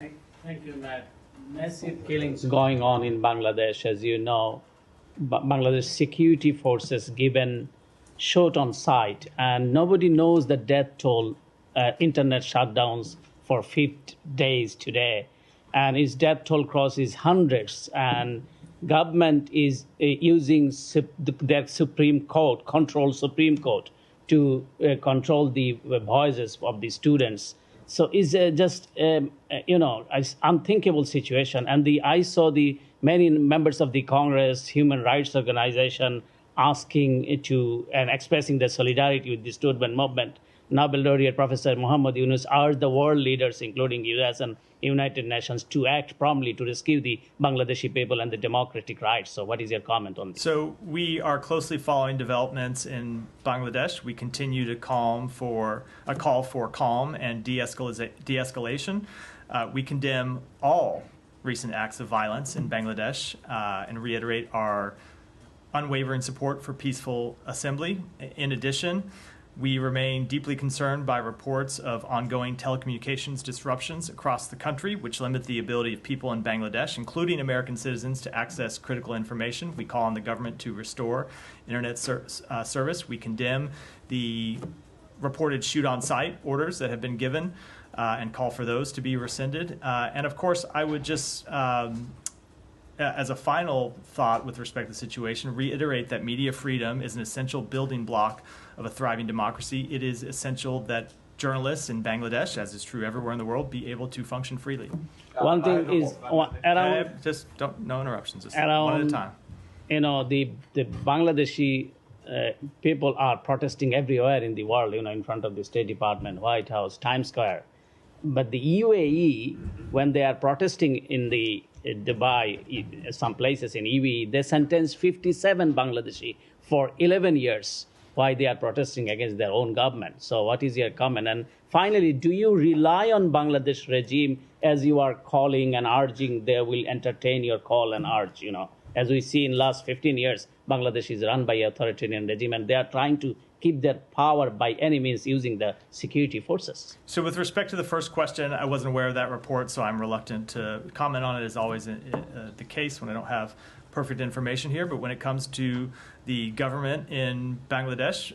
Thank you, Matt. Massive killings going on in Bangladesh, as you know. Bangladesh security forces given shot on sight, and nobody knows the death toll. Internet shutdowns for 50 days today, and its death toll crosses hundreds. And government is using their Supreme Court, Supreme Court, to control the voices of the students. So it's just unthinkable situation. And I saw the many members of the Congress, human rights organization, asking to and expressing their solidarity with the student movement. Nobel laureate Professor Muhammad Yunus urged the world leaders, including US and United Nations, to act promptly to rescue the Bangladeshi people and the democratic rights. So what is your comment on this? So we are closely following developments in Bangladesh. We continue to call for calm and de-escalation. We condemn all recent acts of violence in Bangladesh and reiterate our unwavering support for peaceful assembly. In addition, we remain deeply concerned by reports of ongoing telecommunications disruptions across the country, which limit the ability of people in Bangladesh, including American citizens, to access critical information. We call on the government to restore internet service. We condemn the reported shoot-on-sight orders that have been given and call for those to be rescinded. And of course, I would just as a final thought with respect to the situation, reiterate that media freedom is an essential building block of a thriving democracy. It is essential that journalists in Bangladesh, as is true everywhere in the world, be able to function freely. One thing is, no interruptions, just around, one at a time. You know, the Bangladeshi people are protesting everywhere in the world, in front of the State Department, White House, Times Square. But the UAE, when they are protesting in the Dubai, some places in UAE, they sentenced 57 Bangladeshi for 11 years. Why they are protesting against their own government. So what is your comment? And finally, do you rely on Bangladesh regime as you are calling and urging they will entertain your call and urge, As we see in last 15 years, Bangladesh is run by authoritarian regime and they are trying to keep their power by any means using the security forces. So with respect to the first question, I wasn't aware of that report, so I'm reluctant to comment on it, as always the case when I don't have perfect information here. But when it comes to the government in Bangladesh,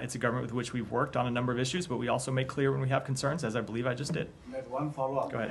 it's a government with which we've worked on a number of issues, but we also make clear when we have concerns, as I believe I just did. One follow-up. Go ahead.